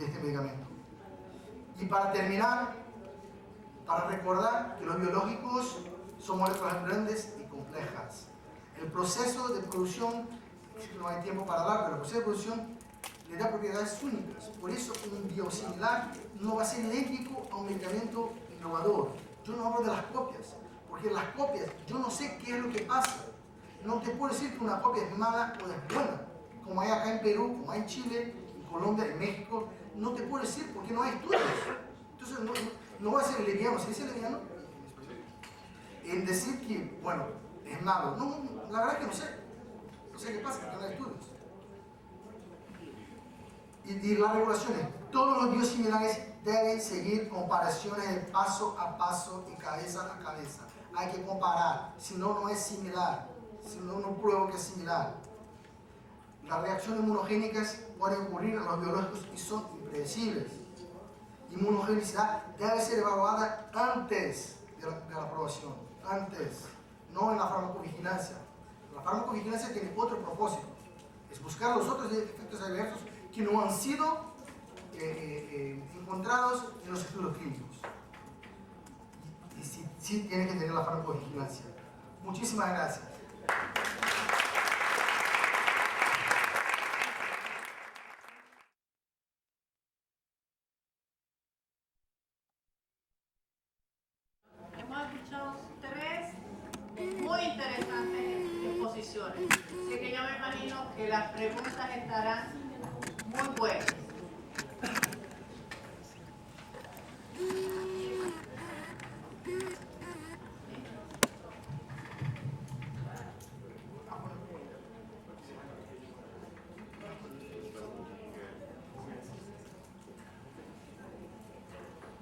de este medicamento. Y para terminar, para recordar que los biológicos son moléculas grandes y complejas. El proceso de producción, no hay tiempo para hablar, pero el proceso de producción le da propiedades únicas. Por eso un biosimilar no va a ser idéntico a un medicamento innovador. Yo no hablo de las copias, porque las copias, yo no sé qué es lo que pasa. No te puedo decir que una copia es mala o es buena, como hay acá en Perú, como hay en Chile, en Colombia, en México. No te puedo decir porque no hay estudios. Entonces no va a ser liviano, ¿se dice liviano? En decir que, bueno, es malo. No, la verdad es que no sé. No sé qué pasa, porque no hay estudios. Y las regulaciones, todos los biosimilares deben seguir comparaciones de paso a paso y cabeza a cabeza. Hay que comparar, si no, no es similar. Si no, no pruebo que es similar. Las reacciones inmunogénicas pueden ocurrir en los biológicos y son impredecibles. Inmunogenicidad debe ser evaluada antes de la aprobación, antes, no en la farmacovigilancia. La farmacovigilancia tiene otro propósito, es buscar los otros efectos adversos que no han sido encontrados en los estudios clínicos. Y sí tiene que tener la farmacovigilancia. Muchísimas gracias. Hemos escuchado 3 muy interesantes exposiciones. Así que yo me imagino que las preguntas estarán muy buenas.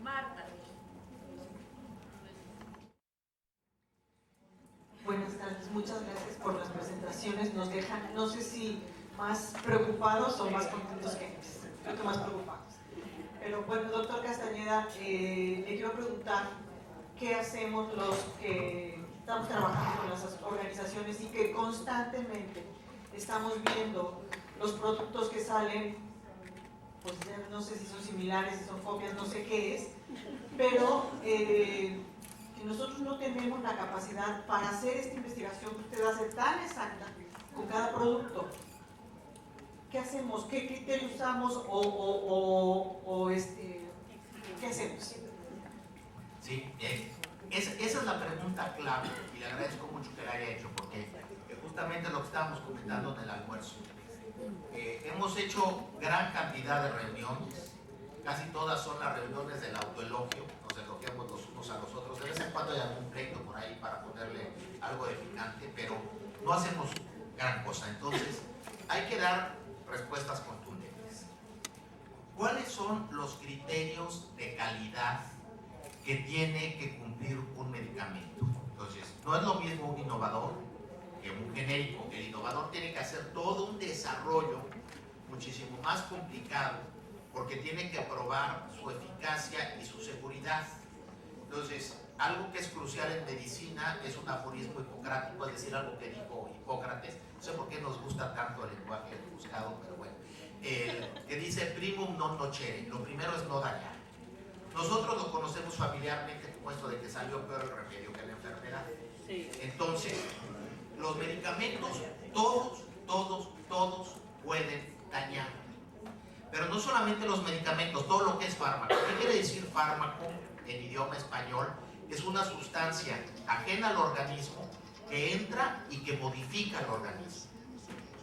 Marta. Buenas tardes, muchas gracias por las presentaciones. Nos dejan, no sé si más preocupados o más contentos que antes. Creo que más preocupados. Pero bueno, doctor Castañeda, le quiero preguntar qué hacemos los que estamos trabajando con las organizaciones y que constantemente estamos viendo los productos que salen, pues ya no sé si son similares, si son copias, no sé qué es, pero que nosotros no tenemos la capacidad para hacer esta investigación que usted hace tan exacta con cada producto. ¿Qué hacemos? ¿Qué criterio usamos? ¿Qué hacemos? Sí, esa es la pregunta clave y le agradezco mucho que la haya hecho porque justamente lo que estábamos comentando en el almuerzo. Hemos hecho gran cantidad de reuniones, casi todas son las reuniones del autoelogio, nos elogiamos los unos a los otros, de vez en cuando hay algún pleito por ahí para ponerle algo de picante, pero no hacemos gran cosa. Entonces hay que dar respuestas contundentes. ¿Cuáles son los criterios de calidad que tiene que cumplir un medicamento? Entonces, no es lo mismo un innovador que un genérico. El innovador tiene que hacer todo un desarrollo muchísimo más complicado porque tiene que probar su eficacia y su seguridad. Entonces, algo que es crucial en medicina es un aforismo hipocrático, es decir, algo que dijo Hipócrates. No sé por qué nos gusta tanto el lenguaje buscado, pero bueno, que dice primum non nocere, lo primero es no dañar. Nosotros lo conocemos familiarmente como esto de que salió peor el remedio que la enfermedad. Entonces, los medicamentos, todos pueden dañar. Pero no solamente los medicamentos, todo lo que es fármaco. ¿Qué quiere decir fármaco en idioma español? Es una sustancia ajena al organismo que entra y que modifica el organismo.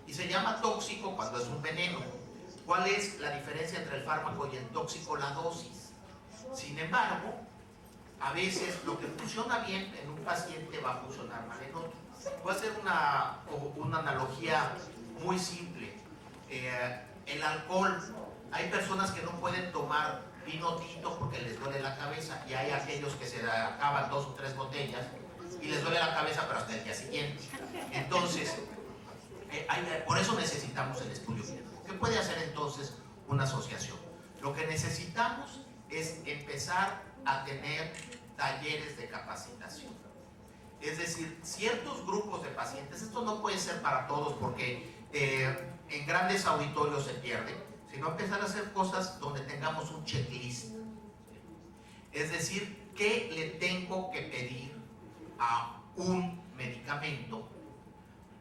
Y se llama tóxico cuando es un veneno. ¿Cuál es la diferencia entre el fármaco y el tóxico? La dosis. Sin embargo, a veces lo que funciona bien en un paciente va a funcionar mal en otro. Voy a hacer una analogía muy simple. El alcohol, hay personas que no pueden tomar vino tinto porque les duele la cabeza y hay aquellos que se acaban 2 o 3 botellas y les duele la cabeza pero hasta el día siguiente. Entonces, por eso necesitamos el estudio clínico. ¿Qué puede hacer entonces una asociación? Lo que necesitamos es empezar a tener talleres de capacitación. Es decir, ciertos grupos de pacientes, esto no puede ser para todos porque en grandes auditorios se pierde, ¿sí? sino empezar a hacer cosas donde tengamos un checklist. Es decir, ¿qué le tengo que pedir a un medicamento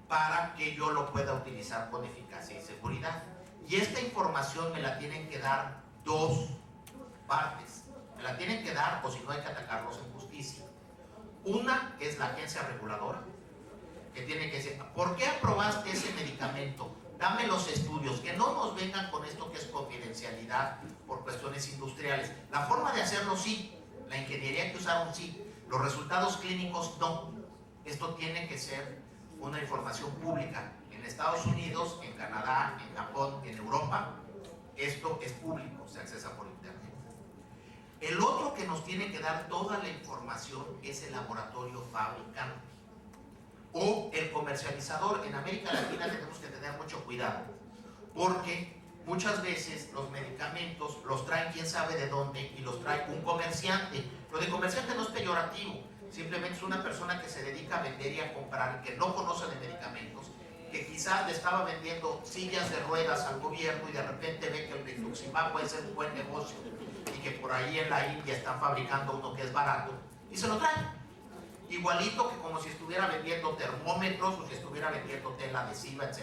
para que yo lo pueda utilizar con eficacia y seguridad? Y esta información me la tienen que dar dos partes. Me la tienen que dar, o si no hay que atacarlos en justicia. Una es la agencia reguladora, que tiene que decir, ¿por qué aprobaste ese medicamento? Dame los estudios, que no nos vengan con esto que es confidencialidad por cuestiones industriales. La forma de hacerlo sí, la ingeniería que usaron sí, los resultados clínicos no. Esto tiene que ser una información pública. En Estados Unidos, en Canadá, en Japón, en Europa, esto es público, se accesa por internet. El otro que nos tiene que dar toda la información es el laboratorio fabricante o el comercializador. En América Latina tenemos que tener mucho cuidado, porque muchas veces los medicamentos los traen quién sabe de dónde y los trae un comerciante. Lo de comerciante no es peyorativo, simplemente es una persona que se dedica a vender y a comprar y que no conoce de medicamentos, que quizás le estaba vendiendo sillas de ruedas al gobierno y de repente ve que el rituximab puede ser un buen negocio y que por ahí en la India están fabricando uno que es barato y se lo traen. Igualito que como si estuviera vendiendo termómetros o si estuviera vendiendo tela adhesiva, etc.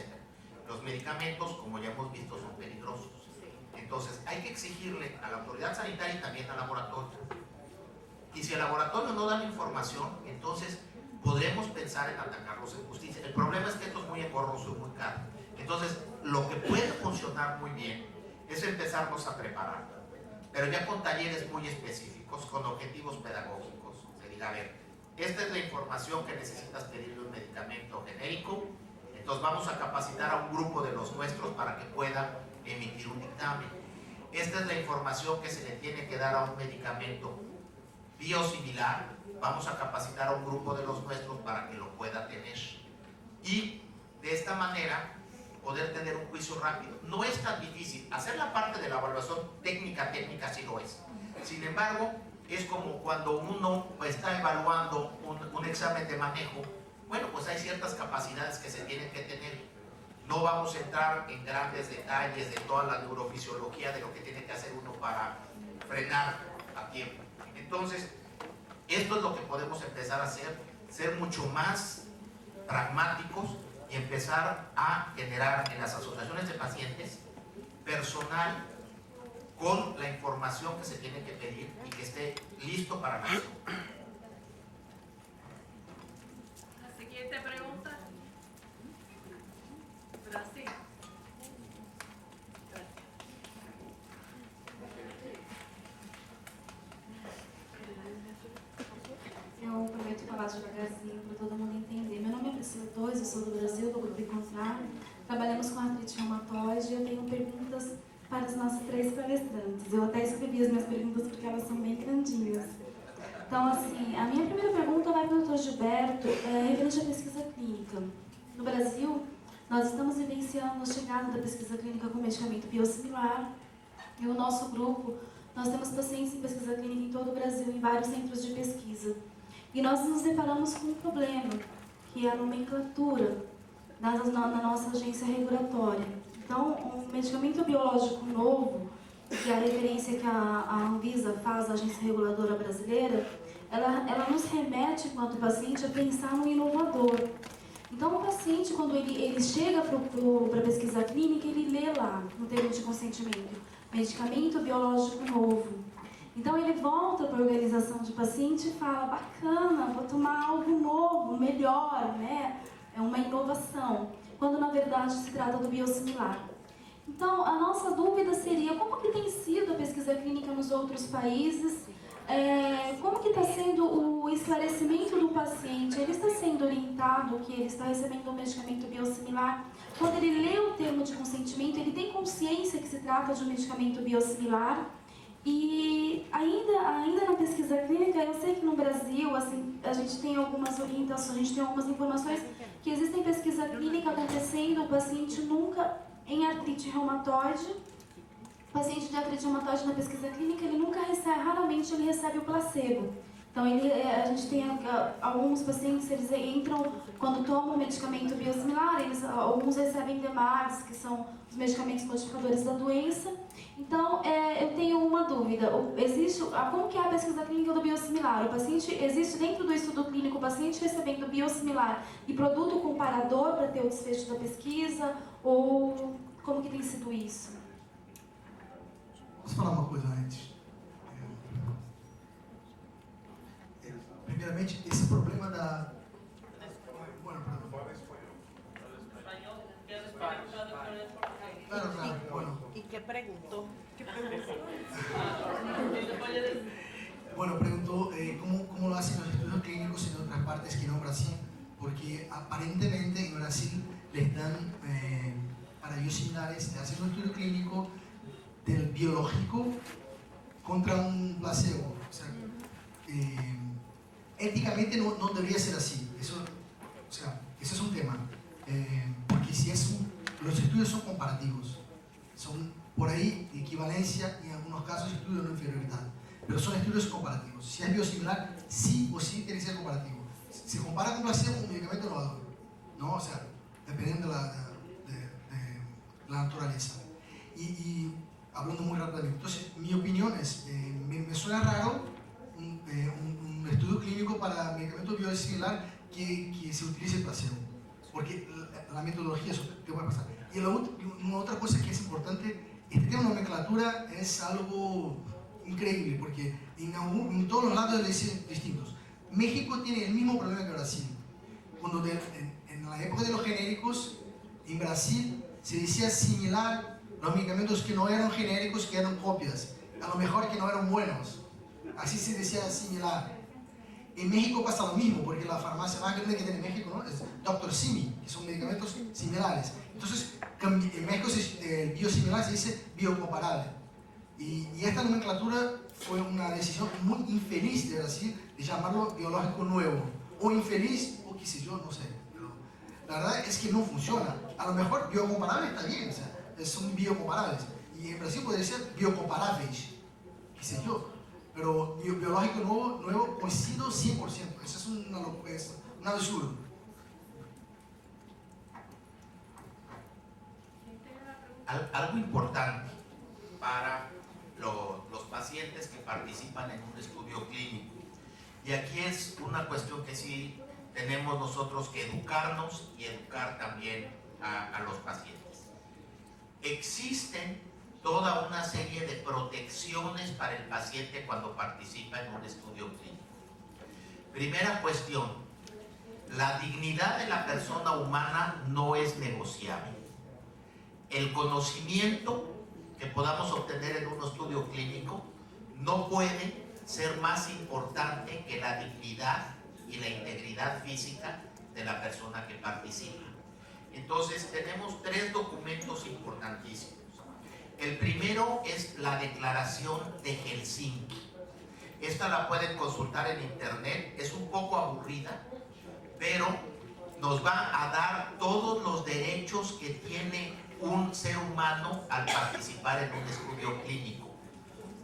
Los medicamentos, como ya hemos visto, son peligrosos. Entonces hay que exigirle a la autoridad sanitaria y también al laboratorio. Y si el laboratorio no da la información, entonces podremos pensar en atacarlos en justicia. El problema es que esto es muy engorroso y muy caro. Entonces, lo que puede funcionar muy bien es empezarnos a preparar, pero ya con talleres muy específicos, con objetivos pedagógicos. Se diga, a ver, esta es la información que necesitas pedirle un medicamento genérico, entonces vamos a capacitar a un grupo de los nuestros para que puedan emitir un dictamen. Esta es la información que se le tiene que dar a un medicamento biosimilar, vamos a capacitar a un grupo de los nuestros para que lo pueda tener. Y de esta manera poder tener un juicio rápido. No es tan difícil. Hacer la parte de la evaluación técnica sí lo es. Sin embargo, es como cuando uno está evaluando un examen de manejo. Bueno, pues hay ciertas capacidades que se tienen que tener. No vamos a entrar en grandes detalles de toda la neurofisiología de lo que tiene que hacer uno para frenar a tiempo. Entonces, esto es lo que podemos empezar a hacer, ser mucho más pragmáticos y empezar a generar en las asociaciones de pacientes personal con la información que se tiene que pedir y que esté listo para la acción. La siguiente pregunta. Brasil. Eu prometo falar devagarzinho para todo mundo entender. Meu nome é Priscila Torres, eu sou do Brasil, do Grupo Encontrar. Trabalhamos com artrite reumatoide e eu tenho perguntas para os nossos 3 palestrantes. Eu até escrevi as minhas perguntas porque elas são bem grandinhas. Então, assim, a minha primeira pergunta vai para o Dr. Gilberto, referente à pesquisa clínica. No Brasil, nós estamos vivenciando a chegada da pesquisa clínica com medicamento biosimilar. E o nosso grupo, nós temos pacientes em pesquisa clínica em todo o Brasil, em vários centros de pesquisa. E nós nos deparamos com um problema, que é a nomenclatura na nossa agência regulatória. Então, um medicamento biológico novo, que é a referência que a Anvisa faz, a agência reguladora brasileira, ela nos remete, enquanto paciente, a pensar no inovador. Então, o paciente, quando ele chega para a pesquisa clínica, ele lê lá, no termo de consentimento, medicamento biológico novo. Então, ele volta para a organização de paciente e fala, bacana, vou tomar algo novo, melhor, né? É uma inovação, quando na verdade se trata do biosimilar. Então, a nossa dúvida seria, como que tem sido a pesquisa clínica nos outros países? Como que está sendo o esclarecimento do paciente? Ele está sendo orientado que ele está recebendo um medicamento biosimilar? Quando ele lê o termo de consentimento, ele tem consciência que se trata de um medicamento biosimilar? E ainda na pesquisa clínica, eu sei que no Brasil, assim, a gente tem algumas orientações, a gente tem algumas informações que existem pesquisa clínica acontecendo, o paciente nunca, em artrite reumatoide, o paciente de artrite reumatoide na pesquisa clínica, ele nunca recebe, raramente ele recebe o placebo. Então, a gente tem alguns pacientes, eles entram, quando tomam medicamento biosimilar, alguns recebem DMARDs, que são os medicamentos modificadores da doença. Então, eu tenho uma dúvida. Como que é a pesquisa clínica do biosimilar? Existe dentro do estudo clínico o paciente recebendo biosimilar e produto comparador para ter o desfecho da pesquisa? Ou como que tem sido isso? Posso falar uma coisa antes? Primeiramente, esse problema da... Bueno, claro, bueno. ¿Y qué preguntó? Bueno, preguntó cómo lo hacen los estudios clínicos en otras partes que no en Brasil, porque aparentemente en Brasil les dan, para biosimilares, hacen un estudio clínico del biológico contra un placebo. O sea, éticamente no debería ser así. Eso es un tema. Porque si los estudios son comparativos, son por ahí equivalencia y en algunos casos estudios no inferioridad, pero son estudios comparativos. Si es biosimilar, sí o sí tiene que ser comparativo. Se compara con placebo, un medicamento innovador, ¿no? O sea, dependiendo de la naturaleza. Y hablando muy rápidamente, entonces mi opinión es, me suena raro un estudio clínico para medicamento biosimilar que se utilice el placebo, porque la metodología es ¿qué puede pasar? Y una otra cosa que es importante, este tema de nomenclatura es algo increíble, porque en todos los lados dicen distintos. México tiene el mismo problema que Brasil. Cuando en la época de los genéricos, en Brasil se decía similar los medicamentos que no eran genéricos, que eran copias, a lo mejor que no eran buenos. Así se decía similar. En México pasa lo mismo, porque la farmacia más grande que tiene México, ¿no?, es Dr. Simi, que son medicamentos similares. Entonces, en México el biosimilar se dice biocomparable. Y esta nomenclatura fue una decisión muy infeliz de Brasil de llamarlo biológico nuevo. O infeliz, o qué sé yo, no sé. Pero la verdad es que no funciona. A lo mejor biocomparable está bien, o sea, son biocomparables. Y en Brasil podría ser biocomparables, qué sé yo. Pero biológico nuevo coincido 100%. Eso es un absurdo. Algo importante para los pacientes que participan en un estudio clínico. Y aquí es una cuestión que sí tenemos nosotros que educarnos y educar también a los pacientes. Existen toda una serie de protecciones para el paciente cuando participa en un estudio clínico. Primera cuestión, la dignidad de la persona humana no es negociable. El conocimiento que podamos obtener en un estudio clínico no puede ser más importante que la dignidad y la integridad física de la persona que participa. Entonces tenemos 3 documentos importantísimos. El primero es la Declaración de Helsinki. Esta la pueden consultar en internet, es un poco aburrida, pero nos va a dar todos los derechos que tiene un ser humano al participar en un estudio clínico.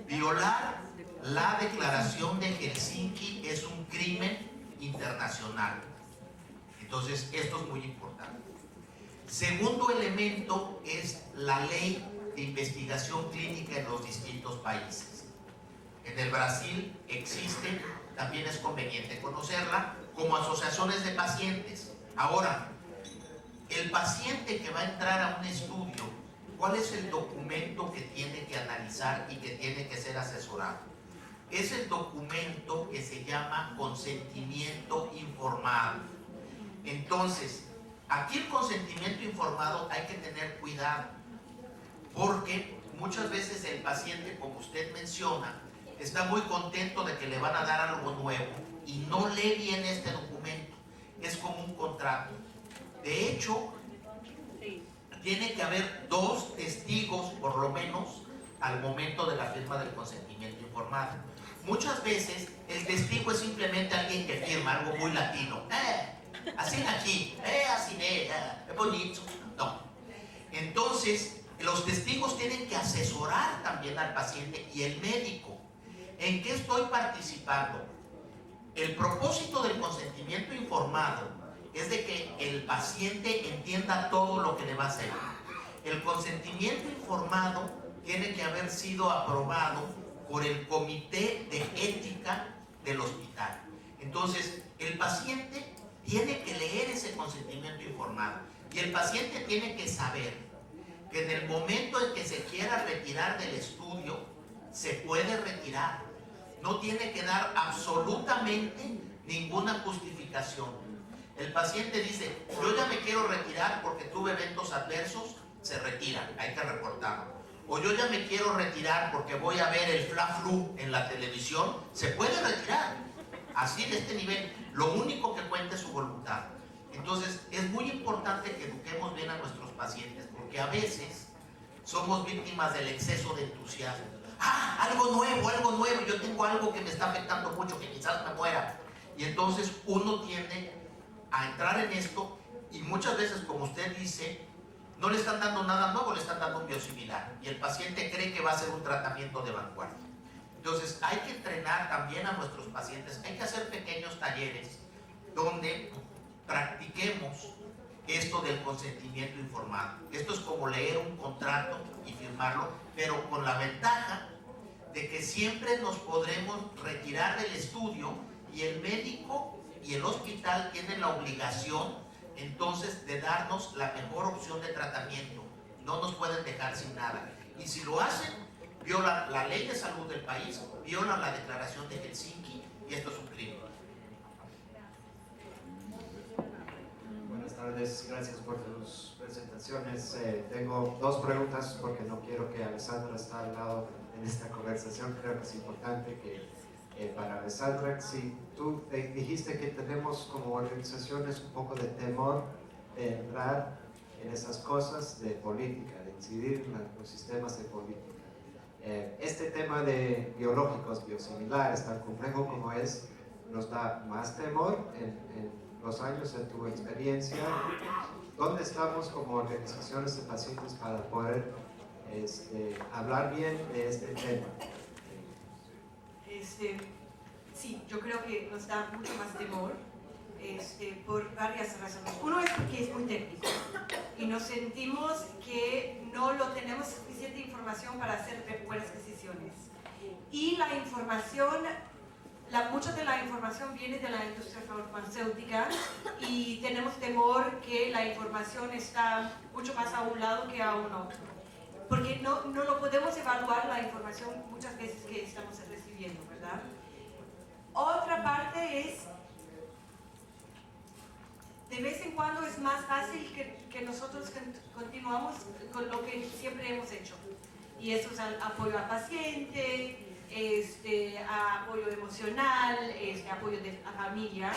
Violar la Declaración de Helsinki es un crimen internacional. Entonces, esto es muy importante. Segundo elemento es la ley de investigación clínica en los distintos países. En el Brasil existe, también es conveniente conocerla, como asociaciones de pacientes. Ahora, el paciente que va a entrar a un estudio, ¿cuál es el documento que tiene que analizar y que tiene que ser asesorado? Es el documento que se llama consentimiento informado. Entonces, aquí el consentimiento informado hay que tener cuidado, porque muchas veces el paciente, como usted menciona, está muy contento de que le van a dar algo nuevo y no lee bien este documento. Es como un contrato. De hecho, tiene que haber 2 testigos, por lo menos, al momento de la firma del consentimiento informado. Muchas veces el testigo es simplemente alguien que firma algo muy latino. Así aquí, así es bonito. No. Entonces, los testigos tienen que asesorar también al paciente y el médico. ¿En qué estoy participando? El propósito del consentimiento informado es de que el paciente entienda todo lo que le va a hacer. El consentimiento informado tiene que haber sido aprobado por el comité de ética del hospital. Entonces, el paciente tiene que leer ese consentimiento informado y el paciente tiene que saber que en el momento en que se quiera retirar del estudio, se puede retirar. No tiene que dar absolutamente ninguna justificación. El paciente dice, yo ya me quiero retirar porque tuve eventos adversos, se retira, hay que reportarlo. O yo ya me quiero retirar porque voy a ver el Fla-Flu en la televisión, se puede retirar. Así de este nivel, lo único que cuenta es su voluntad. Entonces, es muy importante que eduquemos bien a nuestros pacientes, porque a veces somos víctimas del exceso de entusiasmo. ¡Ah, algo nuevo, yo tengo algo que me está afectando mucho, que quizás me muera! Y entonces uno tiende a entrar en esto y muchas veces, como usted dice, no le están dando nada nuevo, le están dando un biosimilar. Y el paciente cree que va a ser un tratamiento de vanguardia. Entonces, hay que entrenar también a nuestros pacientes, hay que hacer pequeños talleres donde practiquemos esto del consentimiento informado. Esto es como leer un contrato y firmarlo, pero con la ventaja de que siempre nos podremos retirar del estudio y el médico y el hospital tienen la obligación entonces de darnos la mejor opción de tratamiento. No nos pueden dejar sin nada. Y si lo hacen, violan la ley de salud del país, violan la declaración de Helsinki y esto es un crimen. Buenas tardes, gracias por tus presentaciones. Tengo dos preguntas porque no quiero que Alessandra esté al lado en esta conversación. Creo que es importante que para Alessandra, si tú dijiste que tenemos como organizaciones un poco de temor de entrar en esas cosas de política, de incidir en los sistemas de política. Este tema de biológicos, biosimilares, tan complejo como es, nos da más temor en los años de tu experiencia. ¿Dónde estamos como organizaciones de pacientes para poder hablar bien de este tema? Sí, yo creo que nos da mucho más temor por varias razones. Uno es porque es muy técnico y nos sentimos que no lo tenemos suficiente información para hacer buenas decisiones. Y la información, mucha de la información viene de la industria farmacéutica y tenemos temor que la información está mucho más a un lado que a un otro. Porque no lo podemos evaluar la información muchas veces que estamos recibiendo, ¿verdad? Otra parte es, de vez en cuando es más fácil que nosotros continuamos con lo que siempre hemos hecho. Y eso es apoyo al paciente, apoyo emocional, apoyo de la familia.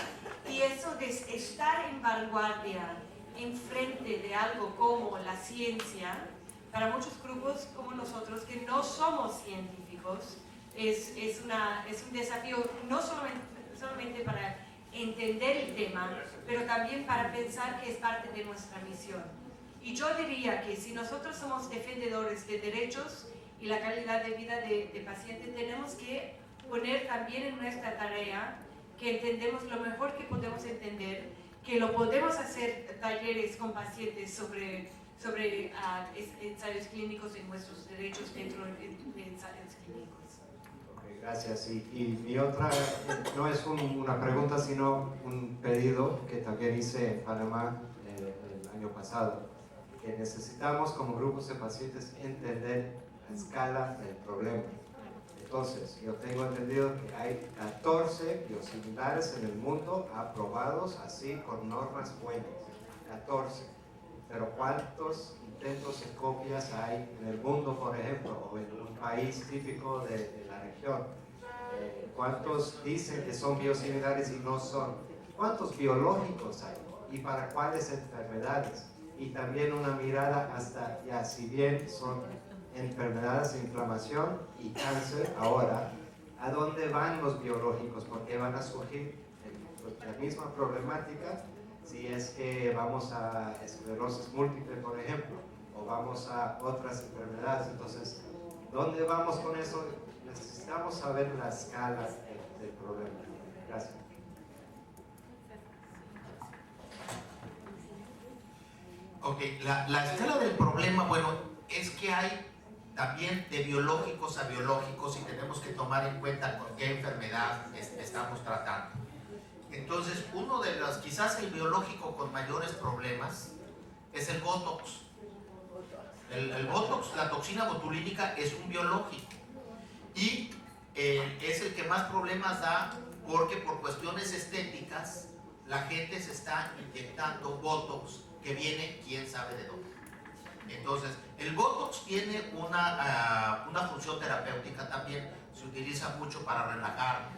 Y eso de estar en vanguardia, enfrente de algo como la ciencia, para muchos grupos como nosotros que no somos científicos, es un desafío no solamente para entender el tema, pero también para pensar que es parte de nuestra misión. Y yo diría que si nosotros somos defendedores de derechos y la calidad de vida de pacientes, tenemos que poner también en nuestra tarea que entendemos lo mejor que podemos entender, que lo podemos hacer talleres con pacientes sobre ensayos clínicos y nuestros derechos dentro de ensayos clínicos. Gracias. Y mi otra, no es una pregunta, sino un pedido que también hice en Panamá el año pasado, que necesitamos como grupos de pacientes entender la escala del problema. Entonces, yo tengo entendido que hay 14 biosimilares en el mundo aprobados así con normas buenas, 14. Pero ¿cuántos intentos de copias hay en el mundo, por ejemplo, o en un país típico de la región? ¿Cuántos dicen que son biosimilares y no son? ¿Cuántos biológicos hay? ¿Y para cuáles enfermedades? Y también una mirada hasta, ya si bien son enfermedades de inflamación y cáncer, ahora, ¿a dónde van los biológicos? Porque van a surgir la misma problemática si es que vamos a esclerosis múltiple, por ejemplo, o vamos a otras enfermedades. Entonces, ¿dónde vamos con eso? Necesitamos saber la escala del problema. Gracias. Ok, la escala del problema, bueno, es que hay también de biológicos a biológicos y tenemos que tomar en cuenta con qué enfermedad estamos tratando. Entonces, uno de los, quizás el biológico con mayores problemas es el Botox. El Botox, la toxina botulínica, es un biológico y es el que más problemas da porque por cuestiones estéticas la gente se está inyectando Botox que viene quién sabe de dónde. Entonces, el Botox tiene una función terapéutica también, se utiliza mucho para relajar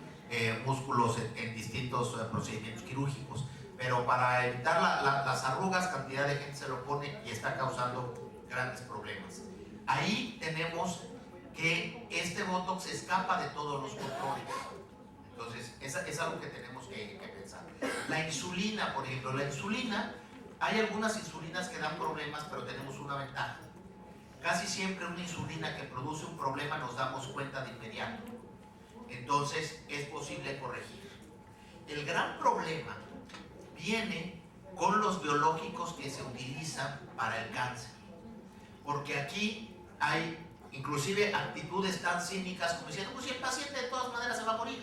músculos en distintos procedimientos quirúrgicos, pero para evitar las arrugas, cantidad de gente se lo pone y está causando grandes problemas. Ahí tenemos que este Botox escapa de todos los controles. Entonces, es algo que tenemos que pensar. La insulina, por ejemplo, la insulina, hay algunas insulinas que dan problemas, pero tenemos una ventaja. Casi siempre una insulina que produce un problema nos damos cuenta de inmediato. Entonces, es posible corregir. El gran problema viene con los biológicos que se utilizan para el cáncer. Porque aquí hay inclusive actitudes tan cínicas como diciendo, pues si el paciente de todas maneras se va a morir.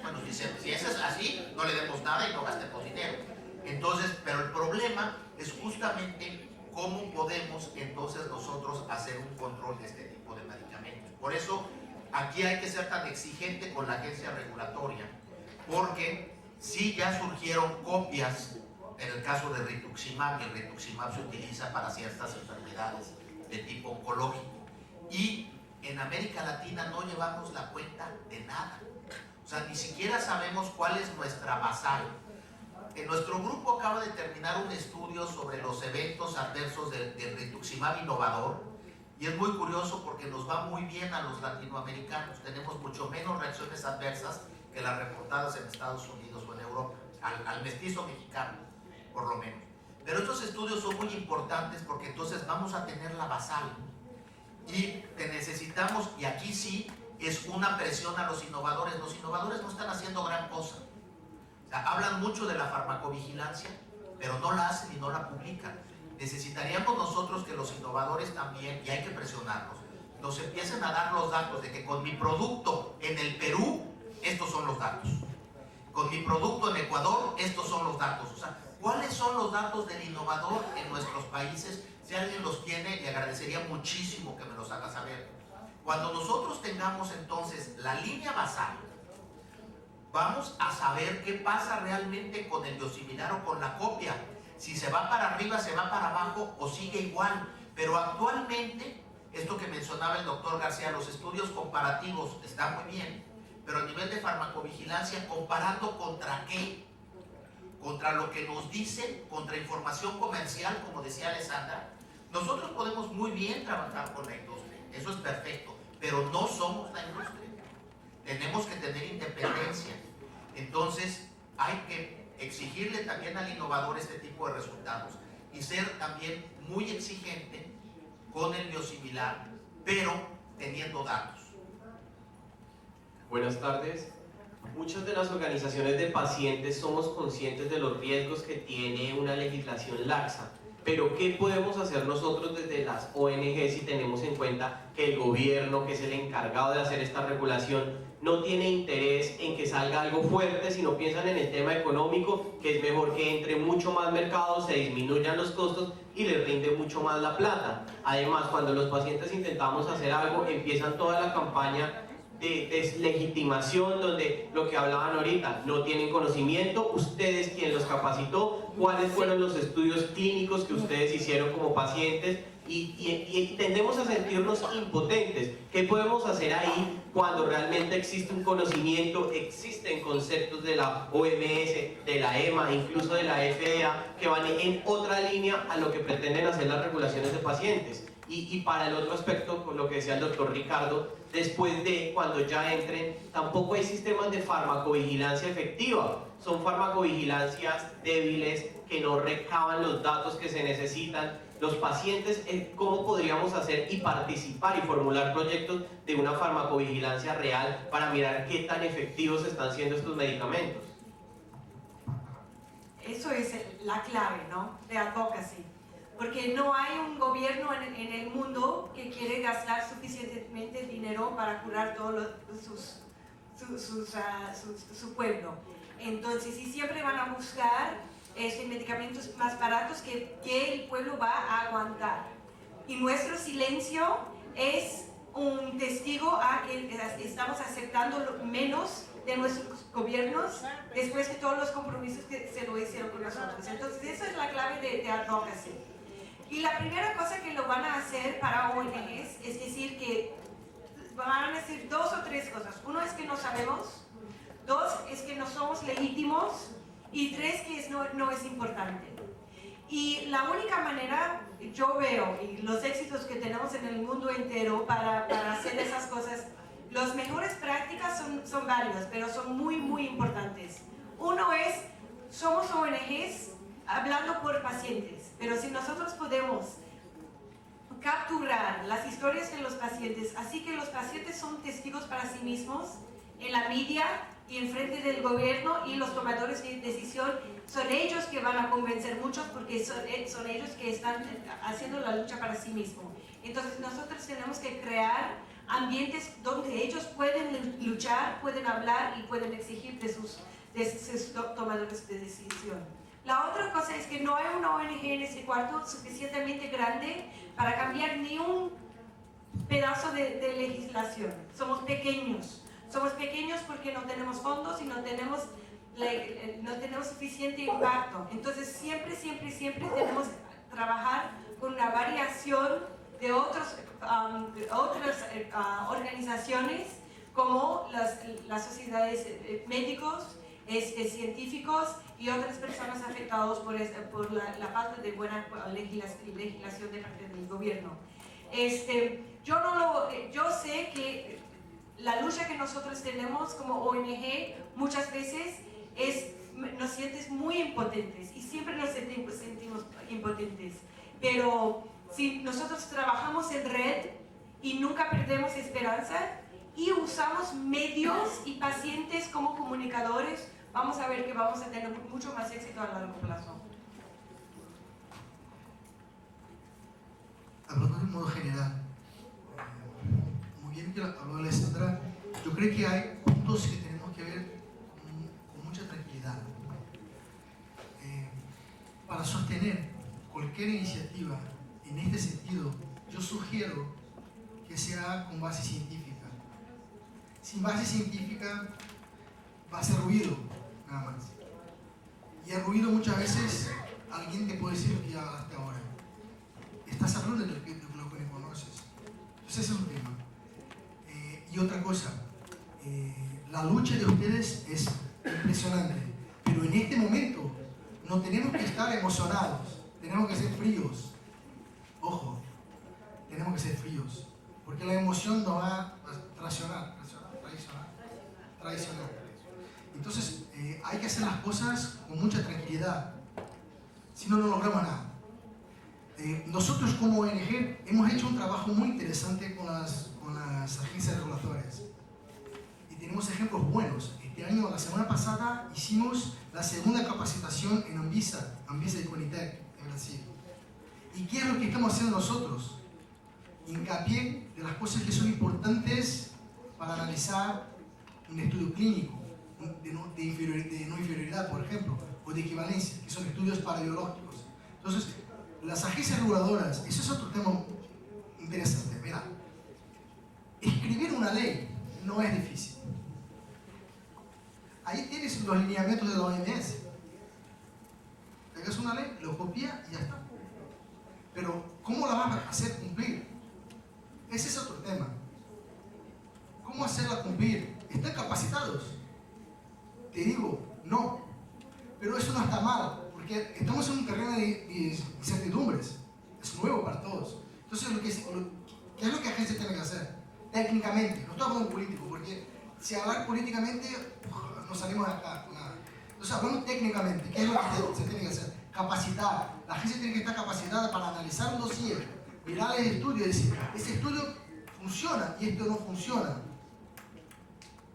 Bueno, si eso es así, no le demos nada y no gastemos dinero. Entonces, pero el problema es justamente cómo podemos entonces nosotros hacer un control de este tipo de medicamentos. Por eso, aquí hay que ser tan exigente con la agencia regulatoria, porque sí ya surgieron copias en el caso de rituximab, y el rituximab se utiliza para ciertas enfermedades de tipo oncológico. Y en América Latina no llevamos la cuenta de nada. O sea, ni siquiera sabemos cuál es nuestra basal. En nuestro grupo acaba de terminar un estudio sobre los eventos adversos del rituximab innovador y es muy curioso porque nos va muy bien a los latinoamericanos. Tenemos mucho menos reacciones adversas que las reportadas en Estados Unidos o en Europa, al mestizo mexicano, por lo menos. Pero estos estudios son muy importantes porque entonces vamos a tener la basal y te necesitamos, y aquí sí es una presión a los innovadores. Los innovadores no están haciendo gran cosa. O sea, hablan mucho de la farmacovigilancia, pero no la hacen y no la publican. Necesitaríamos nosotros que los innovadores también, y hay que presionarlos, nos empiecen a dar los datos de que con mi producto en el Perú, estos son los datos. Con mi producto en Ecuador, estos son los datos. O sea, ¿cuáles son los datos del innovador en nuestros países? Si alguien los tiene, le agradecería muchísimo que me los haga saber. Cuando nosotros tengamos entonces la línea basal, vamos a saber qué pasa realmente con el biosimilar o con la copia. Si se va para arriba, se va para abajo o sigue igual. Pero actualmente, esto que mencionaba el doctor García, los estudios comparativos están muy bien, pero a nivel de farmacovigilancia, ¿comparando contra qué? Contra lo que nos dicen, contra información comercial, como decía Alessandra. Nosotros podemos muy bien trabajar con la industria, eso es perfecto, pero no somos la industria. Tenemos que tener independencia. Entonces, hay que exigirle también al innovador este tipo de resultados y ser también muy exigente con el biosimilar, pero teniendo datos. Buenas tardes. Muchas de las organizaciones de pacientes somos conscientes de los riesgos que tiene una legislación laxa, pero ¿qué podemos hacer nosotros desde las ONG si tenemos en cuenta que el gobierno, que es el encargado de hacer esta regulación, no tiene interés en que salga algo fuerte, sino piensan en el tema económico, que es mejor que entre mucho más mercado, se disminuyan los costos y les rinde mucho más la plata? Además, cuando los pacientes intentamos hacer algo, empiezan toda la campaña de deslegitimación, donde lo que hablaban ahorita, no tienen conocimiento, ustedes quien los capacitó, cuáles fueron los estudios clínicos que ustedes hicieron como pacientes, y tendemos a sentirnos impotentes. ¿Qué podemos hacer ahí cuando realmente existe un conocimiento, existen conceptos de la OMS, de la EMA, incluso de la FDA, que van en otra línea a lo que pretenden hacer las regulaciones de pacientes? Y para el otro aspecto, con lo que decía el doctor Ricardo, después de cuando ya entren, tampoco hay sistemas de farmacovigilancia efectiva. Son farmacovigilancias débiles que no recaban los datos que se necesitan. Los pacientes, ¿cómo podríamos hacer y participar y formular proyectos de una farmacovigilancia real para mirar qué tan efectivos están siendo estos medicamentos? Eso es la clave, ¿no? De advocacy. porque no hay un gobierno en el mundo que quiere gastar suficientemente dinero para curar todo su pueblo. Entonces, y siempre van a buscar medicamentos más baratos que el pueblo va a aguantar. Y nuestro silencio es un testigo a que estamos aceptando menos de nuestros gobiernos después de todos los compromisos que se lo hicieron con nosotros. Entonces, esa es la clave de advocacy. Y la primera cosa que lo van a hacer para ONGs es decir que van a decir 2 o 3 cosas. Uno es que no sabemos, 2 es que no somos legítimos y 3 que no es importante. Y la única manera, yo veo, y los éxitos que tenemos en el mundo entero para hacer esas cosas, las mejores prácticas son varias, pero son muy, muy importantes. Uno es, somos ONGs hablando por pacientes, pero si nosotros podemos capturar las historias de los pacientes, así que los pacientes son testigos para sí mismos, en la media y en frente del gobierno y los tomadores de decisión, son ellos que van a convencer muchos porque son ellos que están haciendo la lucha para sí mismos. Entonces nosotros tenemos que crear ambientes donde ellos pueden luchar, pueden hablar y pueden exigir de sus tomadores de decisión. La otra cosa es que no hay una ONG en ese cuarto suficientemente grande para cambiar ni un pedazo de legislación. Somos pequeños. Somos pequeños porque no tenemos fondos y no tenemos suficiente impacto. Entonces siempre tenemos que trabajar con una variación de otras organizaciones como las sociedades médicos, científicos y otras personas afectadas por la falta de buena legislación de parte del gobierno. Yo sé que la lucha que nosotros tenemos como ONG muchas veces nos sientes muy impotentes y siempre nos sentimos impotentes, pero si nosotros trabajamos en red y nunca perdemos esperanza y usamos medios y pacientes como comunicadores, vamos a ver que vamos a tener mucho más éxito a largo plazo. Hablando de un modo general, muy bien que habló Alessandra, yo creo que hay puntos que tenemos que ver con mucha tranquilidad. Para sostener cualquier iniciativa en este sentido, yo sugiero que sea con base científica. Sin base científica va a ser ruido, nada más. Y el ruido muchas veces alguien te puede decir lo que ya hablaste ahora. Estás hablando de lo que no conoces. Entonces ese es un tema. Y otra cosa, la lucha de ustedes es impresionante, pero en este momento no tenemos que estar emocionados, tenemos que ser fríos. Ojo, tenemos que ser fríos, porque la emoción nos va a traicionar. Entonces hay que hacer las cosas con mucha tranquilidad, si no, no logramos nada. Nosotros como ONG hemos hecho un trabajo muy interesante con las agencias regulatorias y tenemos ejemplos buenos. Este año, la semana pasada, hicimos la segunda capacitación en Anvisa y Conitec en Brasil. ¿Y qué es lo que estamos haciendo nosotros? Hincapié de las cosas que son importantes para analizar un estudio clínico de no inferioridad, por ejemplo, o de equivalencia, que son estudios parabiológicos. Entonces, las agencias reguladoras, eso es otro tema interesante. Mira, escribir una ley no es difícil. Ahí tienes los lineamientos de la OMS. Pegas una ley, lo copias y ya está. Pero, ¿cómo la vas a hacer cumplir? Ese es otro tema. ¿Cómo hacerla cumplir? ¿Están capacitados? Te digo, no. Pero eso no está mal, porque estamos en un terreno de incertidumbres. Es nuevo para todos. Entonces, ¿qué es lo que la agencia tiene que hacer? Técnicamente, no estoy hablando político, porque si hablar políticamente, no salimos de acá. Nada. Entonces, hablando técnicamente, ¿qué es lo que se tiene que hacer? Capacitar. La agencia tiene que estar capacitada para analizar un dossier, mirar el estudio y decir, ese estudio funciona y esto no funciona.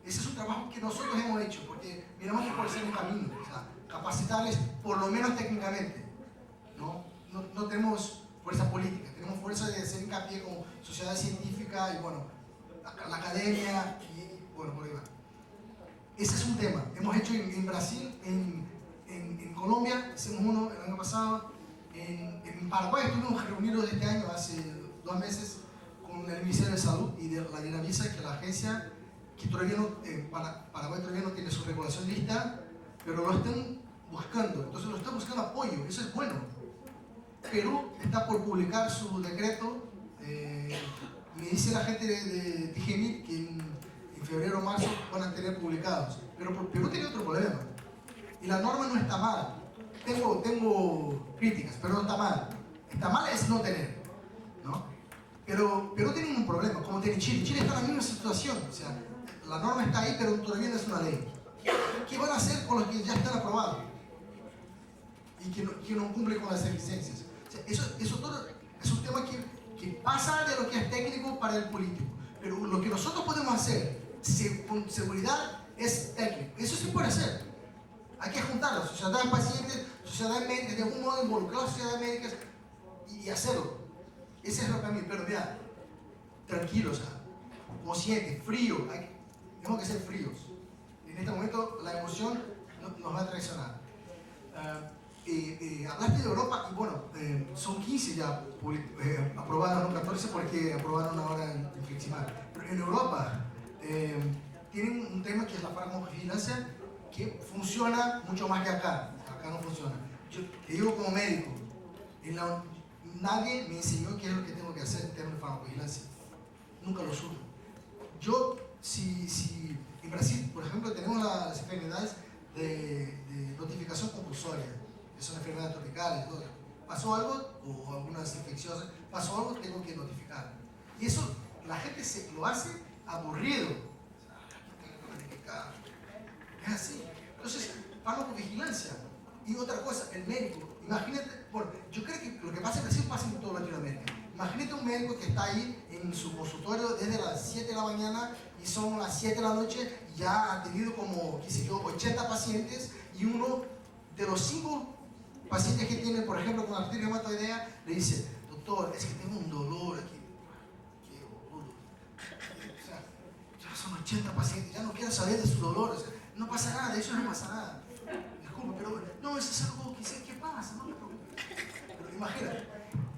Ese es un trabajo que nosotros hemos hecho, porque miramos que por ser un camino, o sea, capacitarles por lo menos técnicamente, ¿no? no tenemos fuerza política, tenemos fuerza de hacer hincapié como sociedad científica y bueno, la academia y bueno, por ahí va. Ese es un tema. Hemos hecho en Brasil, en Colombia, hicimos uno el año pasado, en Paraguay estuvimos reunidos este año, hace 2 meses, con el Ministerio de Salud y de la Dinavisa, que es la agencia que todavía no, Paraguay todavía no tiene su regulación lista, pero lo están buscando, entonces lo están buscando apoyo, eso es bueno. Perú está por publicar su decreto, me dice la gente de DGMIT que en febrero o marzo van a tener publicados, pero Perú tiene otro problema, y la norma no está mal, tengo críticas, pero no está mal. Está mal es no tener, ¿no? Pero Perú tiene un problema, como tiene Chile. Chile está en la misma situación, o sea, la norma está ahí, pero todavía no es una ley. ¿Qué van a hacer con los que ya están aprobados y que no cumplen con las exigencias? O sea, eso todo es un tema que pasa de lo que es técnico para el político. Pero lo que nosotros podemos hacer con seguridad es técnico. Eso sí puede hacer. Hay que juntar las sociedades pacientes, sociedades médicas, de algún modo involucrar a las sociedades médicas y hacerlo. Ese es lo que a mí, pero mira, tranquilos, conscientes, fríos, tenemos que ser fríos. En este momento la emoción nos va a traicionar. Hablaste de Europa y bueno, son 15 ya aprobaron, 14 porque aprobaron ahora en Fleximal. Pero en Europa tienen un tema que es la farmacovigilancia que funciona mucho más que acá. Acá no funciona. Yo te digo como médico, nadie me enseñó qué es lo que tengo que hacer en términos de farmacovigilancia. Nunca lo supe. Yo, si en Brasil, por ejemplo, tenemos las enfermedades de notificación compulsoria, que son enfermedades tropicales, todo. Pasó algo, o algunas infecciosas, pasó algo, tengo que notificar. Y eso la gente lo hace aburrido. Tengo que notificar. Es así. Entonces, farmacovigilancia. Y otra cosa, el médico. Imagínate, bueno, yo creo que lo que pasa en Brasil pasa en toda Latinoamérica. Imagínate un médico que está ahí en su consultorio desde las 7 de la mañana y son las 7 de la noche y ya ha tenido como, qué sé yo, 80 pacientes y uno de los 5 pacientes que tiene, por ejemplo, con artritis reumatoidea, le dice, doctor, es que tengo un dolor aquí. Qué boludo. O sea, ya son 80 pacientes, ya no quiero saber de su dolor. O sea, no pasa nada, de eso no pasa nada. Disculpe, pero no, eso es algo que sé qué pasa, no me preocupe. Pero imagínate,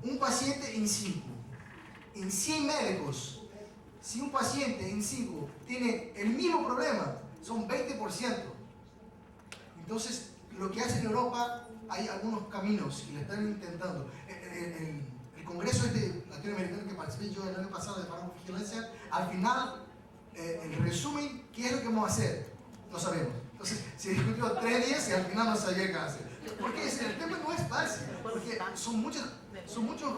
un paciente en 5, en 100 médicos, si un paciente en 5 tiene el mismo problema, son 20%. Entonces, lo que hace en Europa, hay algunos caminos y le están intentando. El congreso latinoamericano que participé yo el año pasado de farmacovigilancia, al final, el resumen, ¿qué es lo que vamos a hacer? No sabemos. Entonces, se discutió 3 días y al final no sabía qué hacer. Porque el tema no es fácil, porque son muchos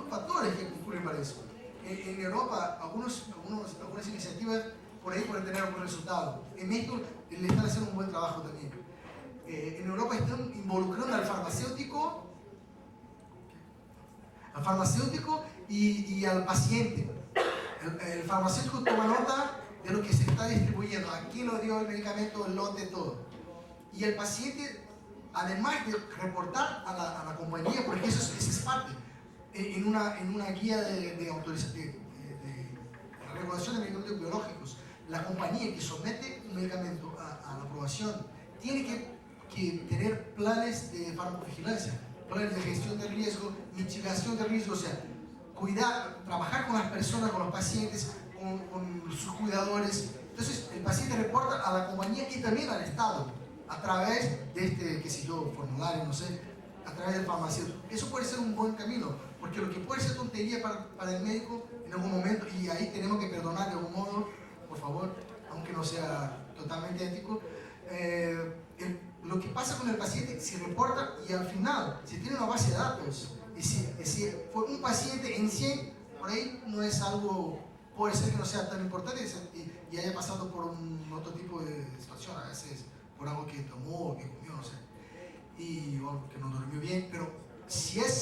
factores que concurren para eso. En Europa, algunas iniciativas por ahí pueden tener algún resultado. En México le están haciendo un buen trabajo también. En Europa están involucrando al farmacéutico y al paciente. El farmacéutico toma nota de lo que se está distribuyendo. Aquí nos dio el medicamento, el lote, todo. Y el paciente, además de reportar a la compañía, porque eso es parte, en una guía de autorización, de regulación de medicamentos biológicos, la compañía que somete un medicamento a la aprobación tiene que tener planes de farmacovigilancia, planes de gestión de riesgo, mitigación de riesgo, o sea, cuidar, trabajar con las personas, con los pacientes, con sus cuidadores. Entonces, el paciente reporta a la compañía y también al Estado a través de qué sé yo, formulario, no sé, a través del farmacéutico. Eso puede ser un buen camino, porque lo que puede ser tontería para el médico en algún momento, y ahí tenemos que perdonar de algún modo, por favor, aunque no sea totalmente ético, lo que pasa con el paciente se reporta y al final se tiene una base de datos. Y si fue un paciente en 100, por ahí no es algo, puede ser que no sea tan importante y haya pasado por un otro tipo de situación, a veces por algo que tomó, que comió, no sé, o algo que no durmió bien, pero si es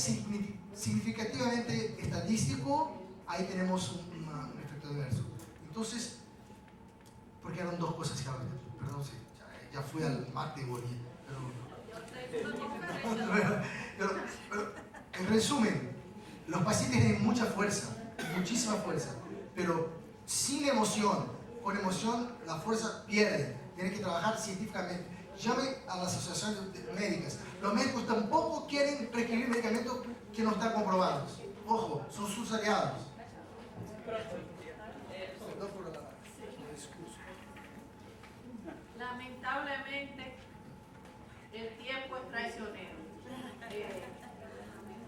significativamente estadístico, ahí tenemos un efecto adverso. Entonces, porque eran 2 cosas que hablaba, perdón, sí, ya fui al mate y volví, pero En resumen, los pacientes tienen mucha fuerza, muchísima fuerza, pero sin emoción, con emoción la fuerza pierde. Tienen que trabajar científicamente. Llame a las asociaciones médicas. Los médicos tampoco quieren prescribir medicamentos que no están comprobados. Ojo, son sus aliados. Lamentablemente, el tiempo es traicionero.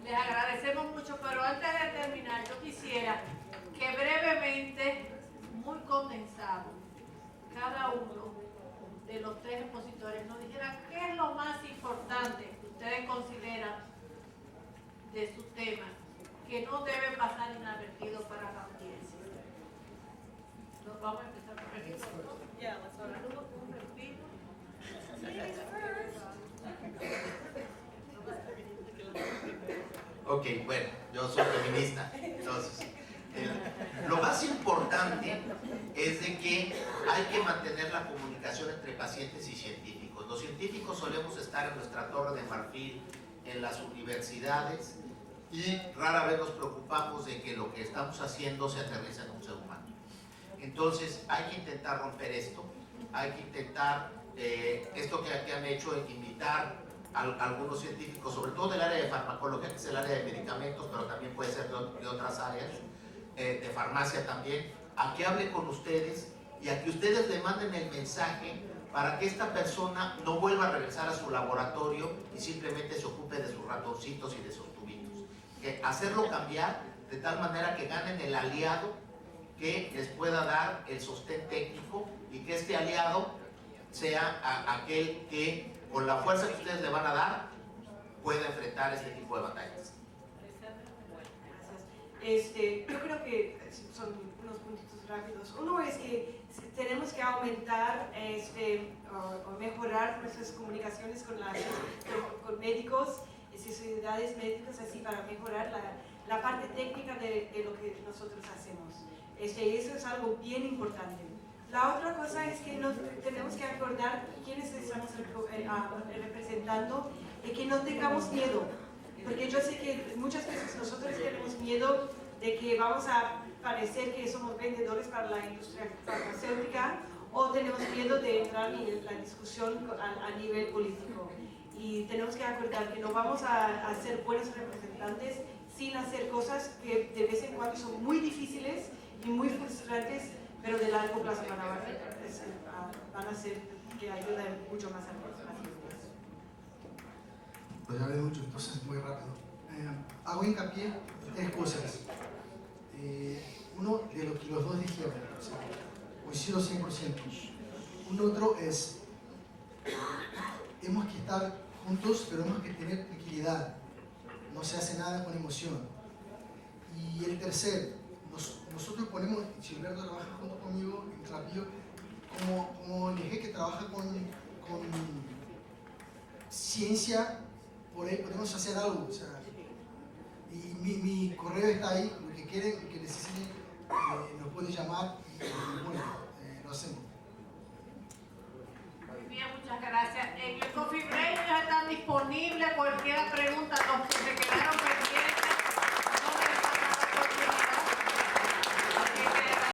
Les agradecemos mucho, pero antes de terminar, yo quisiera que brevemente, muy condensado, cada uno de los tres expositores nos dijeran qué es lo más importante que ustedes consideran de su tema, que no debe pasar inadvertido para la audiencia. Nos vamos a empezar por el doctor. Ok, bueno, yo soy feminista, entonces lo más importante es de que hay que mantener la comunicación entre pacientes y científicos. Los científicos solemos estar en nuestra torre de marfil, en las universidades, y rara vez nos preocupamos de que lo que estamos haciendo se aterriza en un ser humano. Entonces hay que intentar romper esto, hay que intentar esto que han hecho, invitar a algunos científicos, sobre todo del área de farmacología, que es el área de medicamentos, pero también puede ser de otras áreas, de farmacia también, a que hable con ustedes y a que ustedes le manden el mensaje para que esta persona no vuelva a regresar a su laboratorio y simplemente se ocupe de sus ratoncitos y de sus tubitos. Hacerlo cambiar de tal manera que ganen el aliado que les pueda dar el sostén técnico y que este aliado sea aquel que con la fuerza que ustedes le van a dar pueda enfrentar este tipo de batallas. Gracias. Yo creo que son unos puntitos rápidos. Uno es que tenemos que aumentar o mejorar nuestras comunicaciones con médicos y sociedades médicas, así para mejorar la parte técnica de lo que nosotros hacemos. Eso es algo bien importante. La otra cosa es que tenemos que acordar quiénes estamos representando y que no tengamos miedo, porque yo sé que muchas veces nosotros tenemos miedo de que vamos a parecer que somos vendedores para la industria farmacéutica, o tenemos miedo de entrar en la discusión a nivel político. Y tenemos que acordar que no vamos a ser buenos representantes sin hacer cosas que de vez en cuando son muy difíciles y muy frustrantes, pero de largo plazo van a ser que ayuden mucho más a los pacientes. Pues ya hablé mucho, entonces muy rápido. Hago hincapié en tres cosas. Uno de lo que los dos dijeron, o sea, coincido 100%. Un otro es, hemos que estar juntos, pero hemos que tener tranquilidad. No se hace nada con emoción. Y el tercer, nosotros ponemos, Gilberto trabaja junto conmigo en Terapio, como ONG que trabaja con ciencia, por ahí podemos hacer algo. O sea, y mi correo está ahí, lo que quieren, que necesiten, nos pueden llamar y bueno, lo hacemos. Muy bien, muchas gracias. En el Coffee Break ya están disponibles cualquier pregunta, los que se quedaron pendientes.